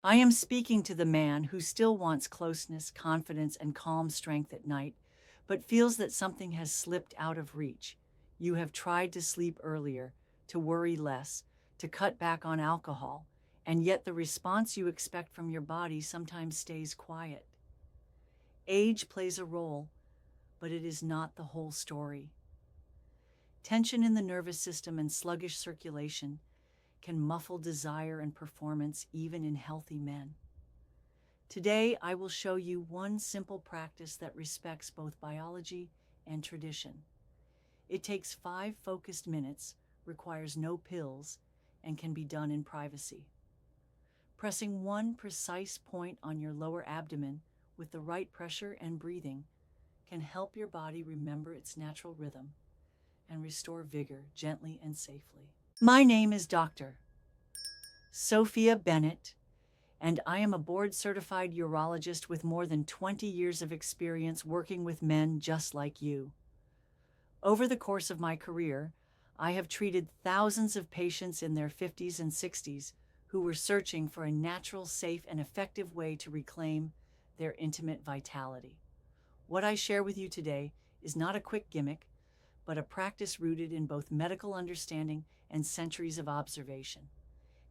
I am speaking to the man who still wants closeness, confidence, and calm strength at night, but feels that something has slipped out of reach. You have tried to sleep earlier, to worry less, to cut back on alcohol, and yet the response you expect from your body sometimes stays quiet. Age plays a role, but it is not the whole story. Tension in the nervous system and sluggish circulation can muffle desire and performance even in healthy men. Today, I will show you one simple practice that respects both biology and tradition. It takes 5 focused minutes, requires no pills, and can be done in privacy. Pressing one precise point on your lower abdomen with the right pressure and breathing can help your body remember its natural rhythm and restore vigor gently and safely. My name is Dr. Sophia Bennett, and I am a board-certified urologist with more than 20 years of experience working with men just like you. Over the course of my career, I have treated thousands of patients in their 50s and 60s who were searching for a natural, safe, and effective way to reclaim their intimate vitality. What I share with you today is not a quick gimmick, but a practice rooted in both medical understanding and centuries of observation.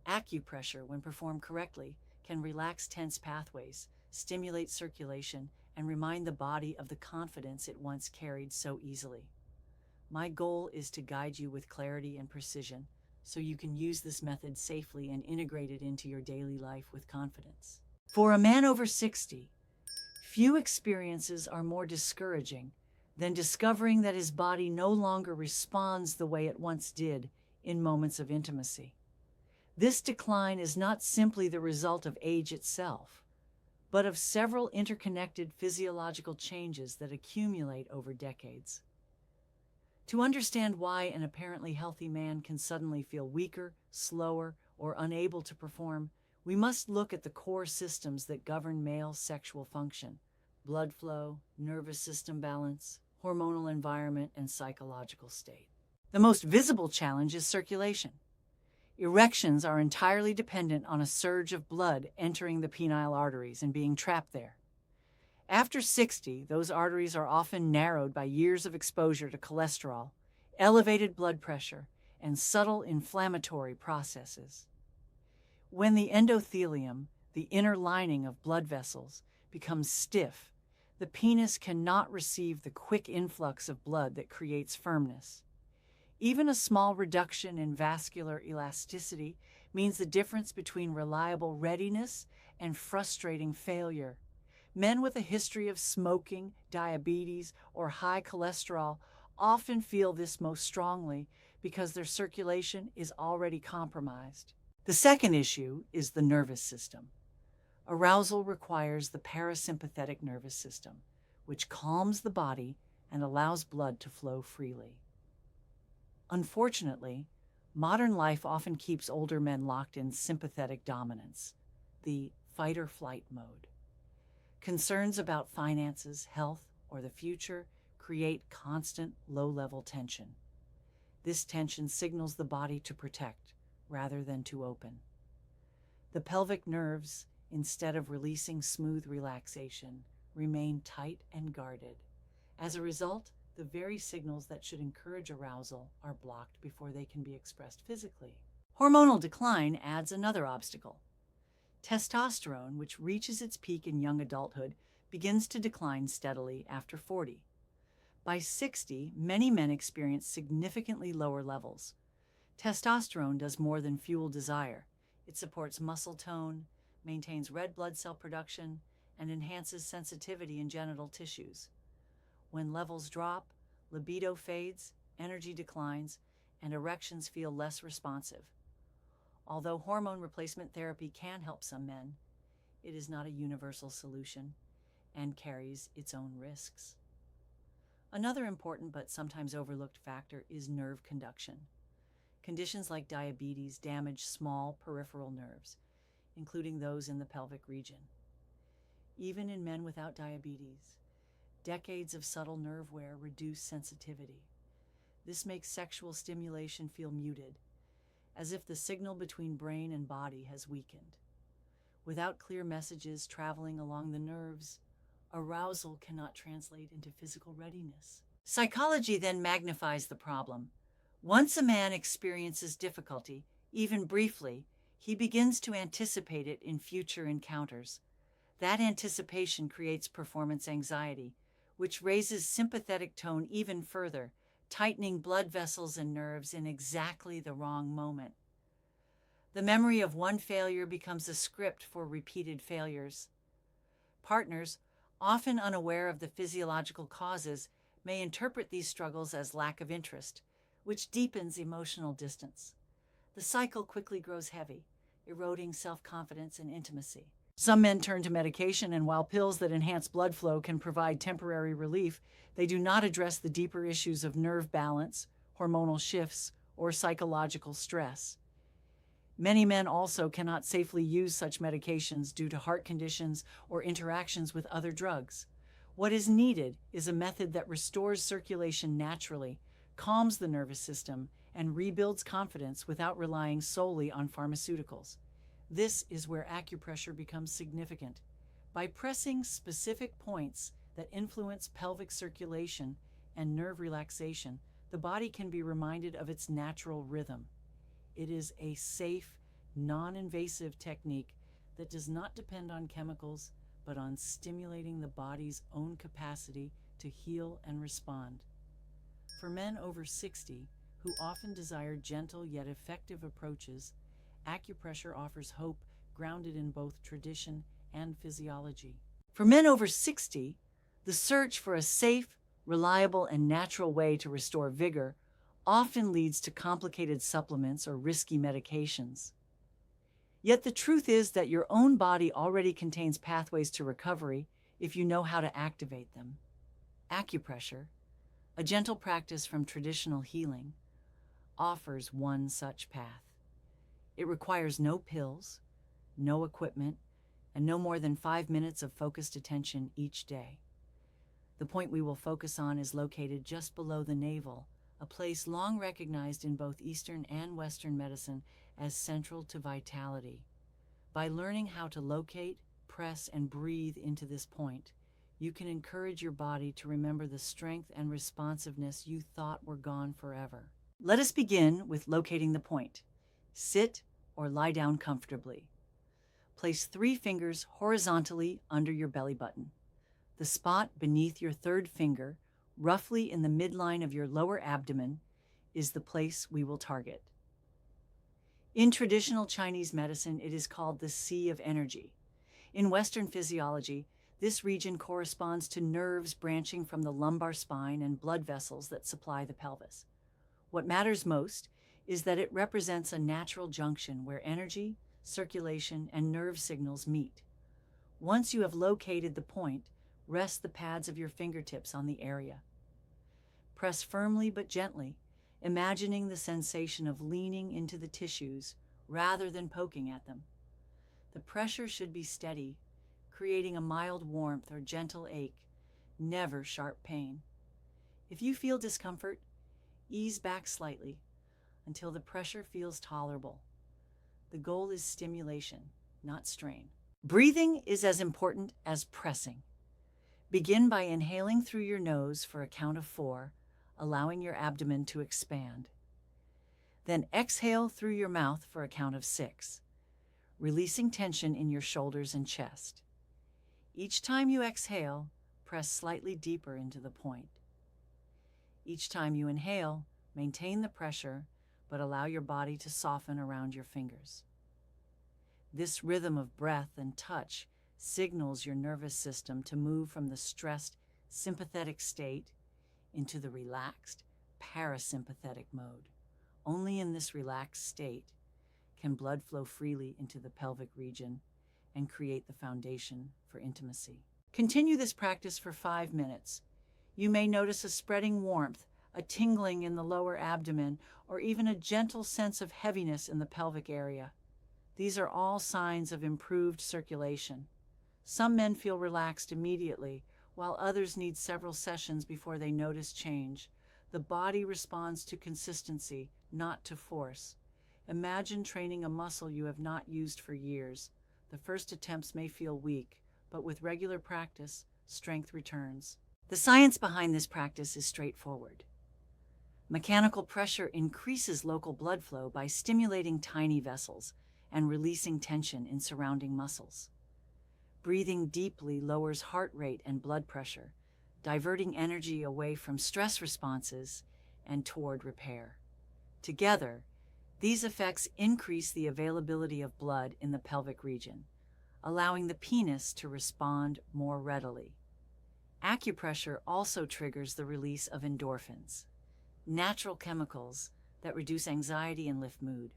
Acupressure, when performed correctly, can relax tense pathways, stimulate circulation, and remind the body of the confidence it once carried so easily. My goal is to guide you with clarity and precision so you can use this method safely and integrate it into your daily life with confidence. For a man over 60, few experiences are more discouraging than discovering that his body no longer responds the way it once did in moments of intimacy. This decline is not simply the result of age itself, but of several interconnected physiological changes that accumulate over decades. To understand why an apparently healthy man can suddenly feel weaker, slower, or unable to perform, we must look at the core systems that govern male sexual function: blood flow, nervous system balance, hormonal environment, and psychological state. The most visible challenge is circulation. Erections are entirely dependent on a surge of blood entering the penile arteries and being trapped there. After 60, those arteries are often narrowed by years of exposure to cholesterol, elevated blood pressure, and subtle inflammatory processes. When the endothelium, the inner lining of blood vessels, becomes stiff, the penis cannot receive the quick influx of blood that creates firmness. Even a small reduction in vascular elasticity means the difference between reliable readiness and frustrating failure. Men with a history of smoking, diabetes, or high cholesterol often feel this most strongly because their circulation is already compromised. The second issue is the nervous system. Arousal requires the parasympathetic nervous system, which calms the body and allows blood to flow freely. Unfortunately, modern life often keeps older men locked in sympathetic dominance, the fight-or-flight mode. Concerns about finances, health, or the future create constant low-level tension. This tension signals the body to protect rather than to open. The pelvic nerves, instead of releasing smooth relaxation, remain tight and guarded. As a result, the very signals that should encourage arousal are blocked before they can be expressed physically. Hormonal decline adds another obstacle. Testosterone, which reaches its peak in young adulthood, begins to decline steadily after 40. By 60, many men experience significantly lower levels. Testosterone does more than fuel desire. It supports muscle tone, maintains red blood cell production, and enhances sensitivity in genital tissues. When levels drop, libido fades, energy declines, and erections feel less responsive. Although hormone replacement therapy can help some men, it is not a universal solution and carries its own risks. Another important but sometimes overlooked factor is nerve conduction. Conditions like diabetes damage small peripheral nerves, including those in the pelvic region. Even in men without diabetes, decades of subtle nerve wear reduce sensitivity. This makes sexual stimulation feel muted, as if the signal between brain and body has weakened. Without clear messages traveling along the nerves, arousal cannot translate into physical readiness. Psychology then magnifies the problem. Once a man experiences difficulty, even briefly, he begins to anticipate it in future encounters. That anticipation creates performance anxiety, which raises sympathetic tone even further, tightening blood vessels and nerves in exactly the wrong moment. The memory of one failure becomes a script for repeated failures. Partners, often unaware of the physiological causes, may interpret these struggles as lack of interest, which deepens emotional distance. The cycle quickly grows heavy, eroding self-confidence and intimacy. Some men turn to medication, and while pills that enhance blood flow can provide temporary relief, they do not address the deeper issues of nerve balance, hormonal shifts, or psychological stress. Many men also cannot safely use such medications due to heart conditions or interactions with other drugs. What is needed is a method that restores circulation naturally, calms the nervous system, and rebuilds confidence without relying solely on pharmaceuticals. This is where acupressure becomes significant. By pressing specific points that influence pelvic circulation and nerve relaxation, the body can be reminded of its natural rhythm. It is a safe, non-invasive technique that does not depend on chemicals, but on stimulating the body's own capacity to heal and respond. For men over 60, who often desire gentle yet effective approaches, acupressure offers hope grounded in both tradition and physiology. For men over 60, the search for a safe, reliable, and natural way to restore vigor often leads to complicated supplements or risky medications. Yet the truth is that your own body already contains pathways to recovery if you know how to activate them. Acupressure, a gentle practice from traditional healing, offers one such path. It requires no pills, no equipment, and no more than 5 minutes of focused attention each day. The point we will focus on is located just below the navel, a place long recognized in both Eastern and Western medicine as central to vitality. By learning how to locate, press, and breathe into this point, you can encourage your body to remember the strength and responsiveness you thought were gone forever. Let us begin with locating the point. Sit or lie down comfortably. Place 3 fingers horizontally under your belly button. The spot beneath your third finger, roughly in the midline of your lower abdomen, is the place we will target. In traditional Chinese medicine, it is called the Sea of Energy. In Western physiology, this region corresponds to nerves branching from the lumbar spine and blood vessels that supply the pelvis. What matters most is that it represents a natural junction where energy, circulation, and nerve signals meet. Once you have located the point, rest the pads of your fingertips on the area. Press firmly but gently, imagining the sensation of leaning into the tissues rather than poking at them. The pressure should be steady, creating a mild warmth or gentle ache, never sharp pain. If you feel discomfort, ease back slightly until the pressure feels tolerable. The goal is stimulation, not strain. Breathing is as important as pressing. Begin by inhaling through your nose for a count of 4, allowing your abdomen to expand. Then exhale through your mouth for a count of 6, releasing tension in your shoulders and chest. Each time you exhale, press slightly deeper into the point. Each time you inhale, maintain the pressure, but allow your body to soften around your fingers. This rhythm of breath and touch signals your nervous system to move from the stressed sympathetic state into the relaxed parasympathetic mode. Only in this relaxed state can blood flow freely into the pelvic region and create the foundation for intimacy. Continue this practice for 5 minutes. You may notice a spreading warmth, a tingling in the lower abdomen, or even a gentle sense of heaviness in the pelvic area. These are all signs of improved circulation. Some men feel relaxed immediately, while others need several sessions before they notice change. The body responds to consistency, not to force. Imagine training a muscle you have not used for years. The first attempts may feel weak, but with regular practice, strength returns. The science behind this practice is straightforward. Mechanical pressure increases local blood flow by stimulating tiny vessels and releasing tension in surrounding muscles. Breathing deeply lowers heart rate and blood pressure, diverting energy away from stress responses and toward repair. Together, these effects increase the availability of blood in the pelvic region, allowing the penis to respond more readily. Acupressure also triggers the release of endorphins, natural chemicals that reduce anxiety and lift mood.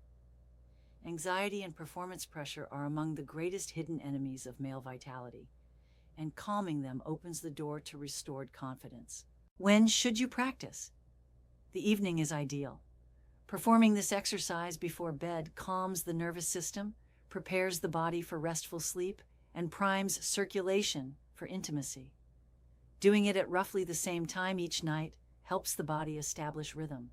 Anxiety and performance pressure are among the greatest hidden enemies of male vitality, and calming them opens the door to restored confidence. When should you practice? The evening is ideal. Performing this exercise before bed calms the nervous system, prepares the body for restful sleep, and primes circulation for intimacy. Doing it at roughly the same time each night helps the body establish rhythm.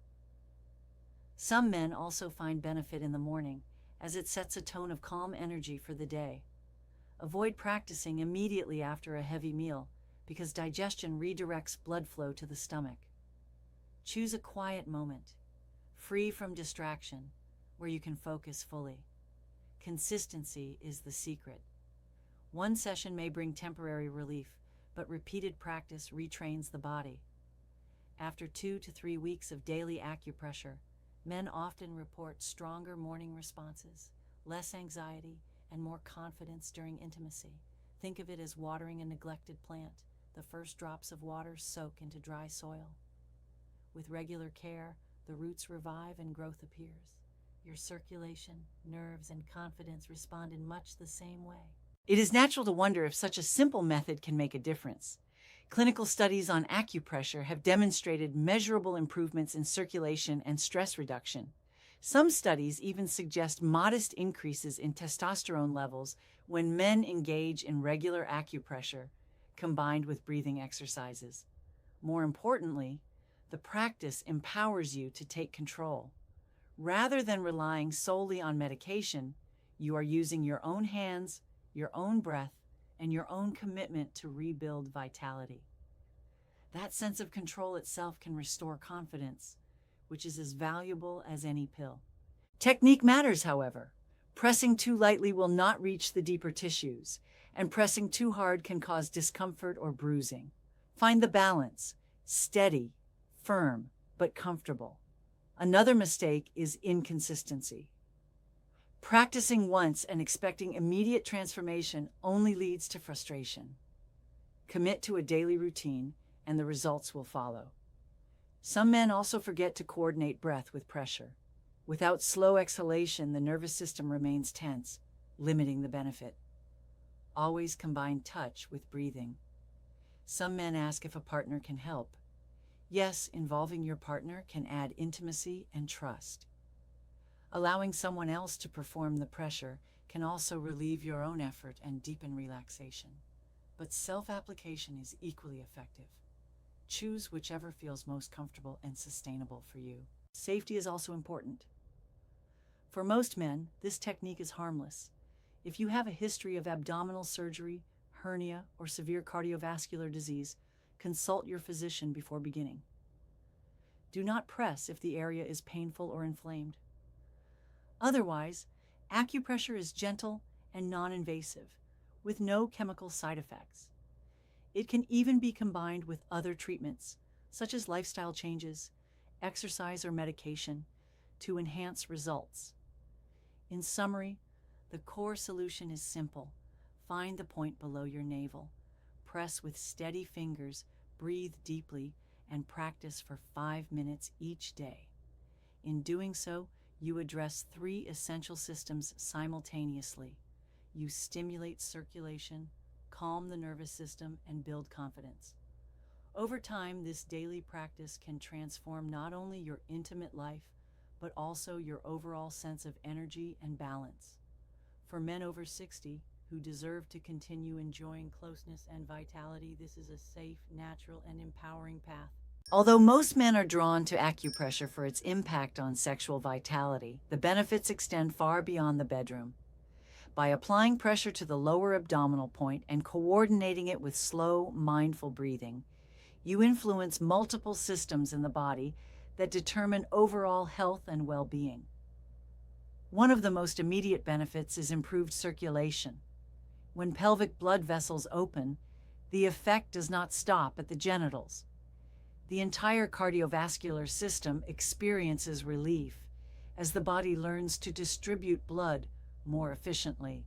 Some men also find benefit in the morning, as it sets a tone of calm energy for the day. Avoid practicing immediately after a heavy meal, because digestion redirects blood flow to the stomach. Choose a quiet moment, free from distraction, where you can focus fully. Consistency is the secret. One session may bring temporary relief, but repeated practice retrains the body. After 2 to 3 weeks of daily acupressure, men often report stronger morning responses, less anxiety, and more confidence during intimacy. Think of it as watering a neglected plant. The first drops of water soak into dry soil. With regular care, the roots revive and growth appears. Your circulation, nerves, and confidence respond in much the same way. It is natural to wonder if such a simple method can make a difference. Clinical studies on acupressure have demonstrated measurable improvements in circulation and stress reduction. Some studies even suggest modest increases in testosterone levels when men engage in regular acupressure, combined with breathing exercises. More importantly, the practice empowers you to take control. Rather than relying solely on medication, you are using your own hands, your own breath, and your own commitment to rebuild vitality. That sense of control itself can restore confidence, which is as valuable as any pill. Technique matters, however. Pressing too lightly will not reach the deeper tissues, and pressing too hard can cause discomfort or bruising. Find the balance, steady, firm, but comfortable. Another mistake is inconsistency. Practicing once and expecting immediate transformation only leads to frustration. Commit to a daily routine, and the results will follow. Some men also forget to coordinate breath with pressure. Without slow exhalation, the nervous system remains tense, limiting the benefit. Always combine touch with breathing. Some men ask if a partner can help. Yes, involving your partner can add intimacy and trust. Allowing someone else to perform the pressure can also relieve your own effort and deepen relaxation. But self-application is equally effective. Choose whichever feels most comfortable and sustainable for you. Safety is also important. For most men, this technique is harmless. If you have a history of abdominal surgery, hernia, or severe cardiovascular disease, consult your physician before beginning. Do not press if the area is painful or inflamed. Otherwise, acupressure is gentle and non-invasive, with no chemical side effects. It can even be combined with other treatments, such as lifestyle changes, exercise, or medication, to enhance results. In summary, the core solution is simple. Find the point below your navel. Press with steady fingers, breathe deeply, and practice for 5 minutes each day. In doing so, you address 3 essential systems simultaneously. You stimulate circulation, calm the nervous system, and build confidence. Over time, this daily practice can transform not only your intimate life, but also your overall sense of energy and balance. For men over 60 who deserve to continue enjoying closeness and vitality, this is a safe, natural, and empowering path. Although most men are drawn to acupressure for its impact on sexual vitality, the benefits extend far beyond the bedroom. By applying pressure to the lower abdominal point and coordinating it with slow, mindful breathing, you influence multiple systems in the body that determine overall health and well-being. One of the most immediate benefits is improved circulation. When pelvic blood vessels open, the effect does not stop at the genitals. The entire cardiovascular system experiences relief as the body learns to distribute blood more efficiently.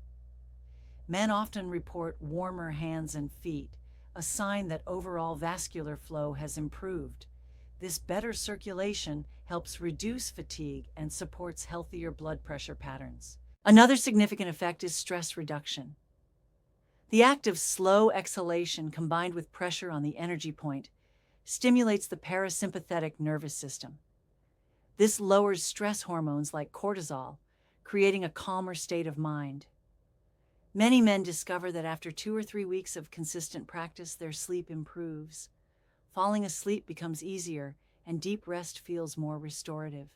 Men often report warmer hands and feet, a sign that overall vascular flow has improved. This better circulation helps reduce fatigue and supports healthier blood pressure patterns. Another significant effect is stress reduction. The act of slow exhalation combined with pressure on the energy point stimulates the parasympathetic nervous system. This lowers stress hormones like cortisol, creating a calmer state of mind. Many men discover that after 2 or 3 weeks of consistent practice, their sleep improves. Falling asleep becomes easier, and deep rest feels more restorative.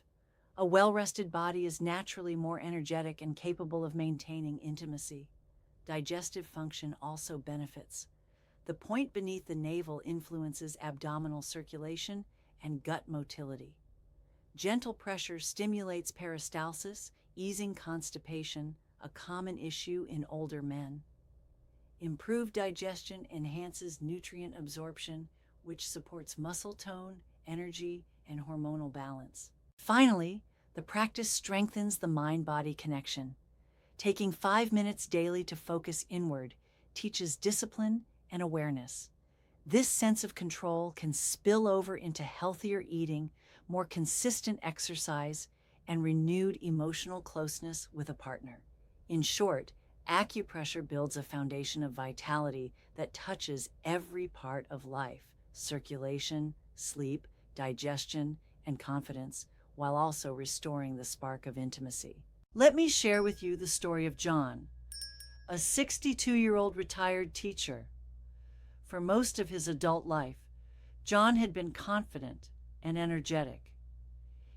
A well-rested body is naturally more energetic and capable of maintaining intimacy. Digestive function also benefits. The point beneath the navel influences abdominal circulation and gut motility. Gentle pressure stimulates peristalsis, easing constipation, a common issue in older men. Improved digestion enhances nutrient absorption, which supports muscle tone, energy, and hormonal balance. Finally, the practice strengthens the mind-body connection. Taking 5 minutes daily to focus inward teaches discipline and awareness. This sense of control can spill over into healthier eating, more consistent exercise, and renewed emotional closeness with a partner. In short, acupressure builds a foundation of vitality that touches every part of life: circulation, sleep, digestion, and confidence, while also restoring the spark of intimacy. Let me share with you the story of John, a 62-year-old retired teacher. For most of his adult life, John had been confident and energetic.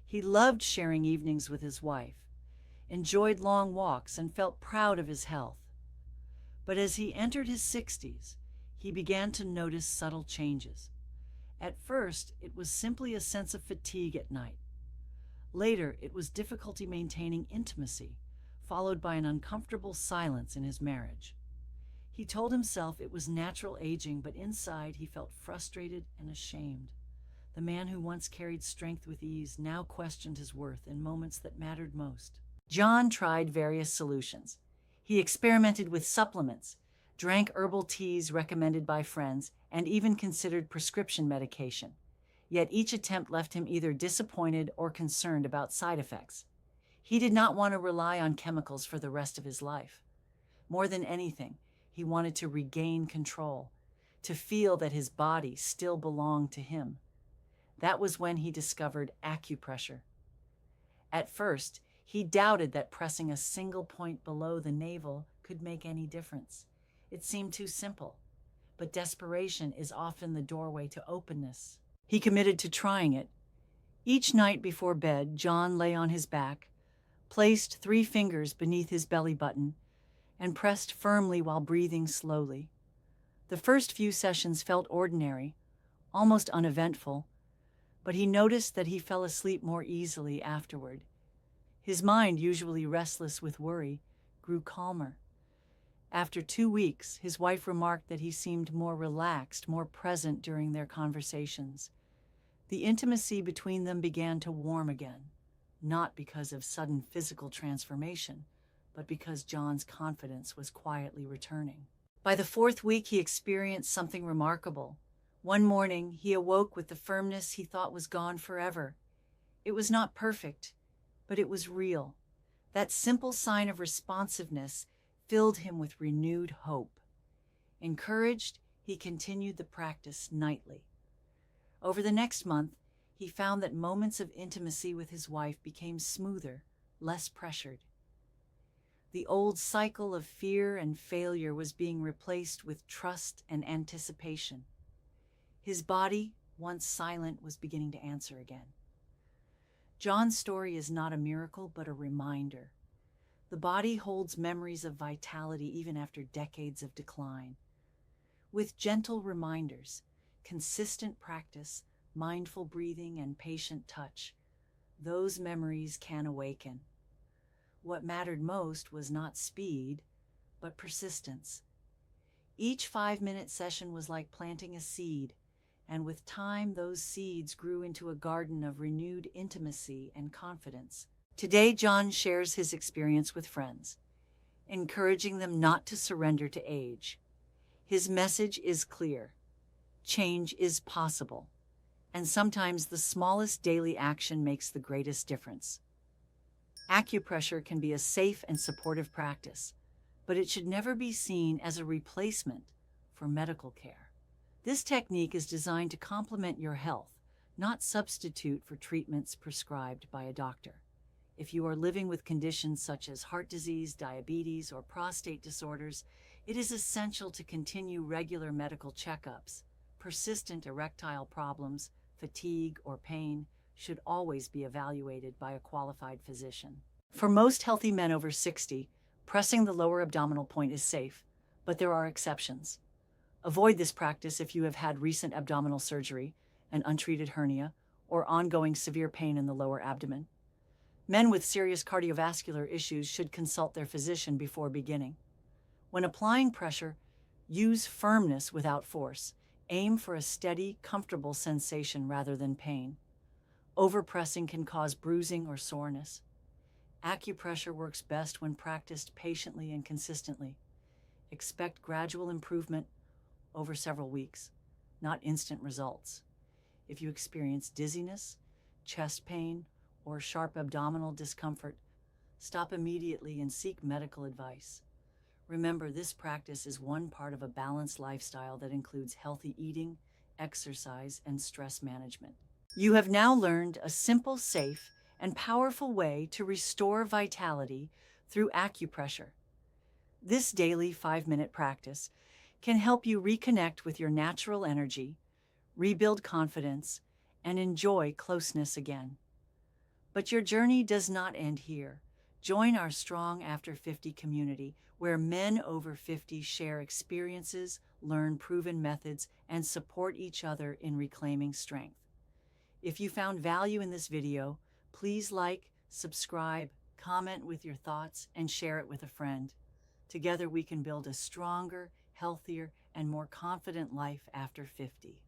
He loved sharing evenings with his wife, enjoyed long walks, and felt proud of his health. But as he entered his 60s, he began to notice subtle changes. At first, it was simply a sense of fatigue at night. Later, it was difficulty maintaining intimacy, followed by an uncomfortable silence in his marriage. He told himself it was natural aging, but inside he felt frustrated and ashamed. The man who once carried strength with ease now questioned his worth in moments that mattered most. John tried various solutions. He experimented with supplements, drank herbal teas recommended by friends, and even considered prescription medication. Yet each attempt left him either disappointed or concerned about side effects. He did not want to rely on chemicals for the rest of his life. More than anything, he wanted to regain control, to feel that his body still belonged to him. That was when he discovered acupressure. At first, he doubted that pressing a single point below the navel could make any difference. It seemed too simple, but desperation is often the doorway to openness. He committed to trying it. Each night before bed, John lay on his back, placed 3 fingers beneath his belly button, and pressed firmly while breathing slowly. The first few sessions felt ordinary, almost uneventful, but he noticed that he fell asleep more easily afterward. His mind, usually restless with worry, grew calmer. After 2 weeks, his wife remarked that he seemed more relaxed, more present during their conversations. The intimacy between them began to warm again, not because of sudden physical transformation, but because John's confidence was quietly returning. By the 4th week, he experienced something remarkable. One morning, he awoke with the firmness he thought was gone forever. It was not perfect, but it was real. That simple sign of responsiveness filled him with renewed hope. Encouraged, he continued the practice nightly. Over the next month, he found that moments of intimacy with his wife became smoother, less pressured. The old cycle of fear and failure was being replaced with trust and anticipation. His body, once silent, was beginning to answer again. John's story is not a miracle, but a reminder. The body holds memories of vitality even after decades of decline. With gentle reminders, consistent practice, mindful breathing, and patient touch, those memories can awaken. What mattered most was not speed, but persistence. Each 5-minute session was like planting a seed, and with time, those seeds grew into a garden of renewed intimacy and confidence. Today, John shares his experience with friends, encouraging them not to surrender to age. His message is clear: change is possible, and sometimes the smallest daily action makes the greatest difference. Acupressure can be a safe and supportive practice, but it should never be seen as a replacement for medical care. This technique is designed to complement your health, not substitute for treatments prescribed by a doctor. If you are living with conditions such as heart disease, diabetes, or prostate disorders, it is essential to continue regular medical checkups. Persistent erectile problems, fatigue, or pain should always be evaluated by a qualified physician. For most healthy men over 60, pressing the lower abdominal point is safe, but there are exceptions. Avoid this practice if you have had recent abdominal surgery, an untreated hernia, or ongoing severe pain in the lower abdomen. Men with serious cardiovascular issues should consult their physician before beginning. When applying pressure, use firmness without force. Aim for a steady, comfortable sensation rather than pain. Overpressing can cause bruising or soreness. Acupressure works best when practiced patiently and consistently. Expect gradual improvement over several weeks, not instant results. If you experience dizziness, chest pain, or sharp abdominal discomfort, stop immediately and seek medical advice. Remember, this practice is one part of a balanced lifestyle that includes healthy eating, exercise, and stress management. You have now learned a simple, safe, and powerful way to restore vitality through acupressure. This daily 5-minute practice can help you reconnect with your natural energy, rebuild confidence, and enjoy closeness again. But your journey does not end here. Join our Strong After 50 community, where men over 50 share experiences, learn proven methods, and support each other in reclaiming strength. If you found value in this video, please like, subscribe, comment with your thoughts, and share it with a friend. Together we can build a stronger, healthier, and more confident life after 50.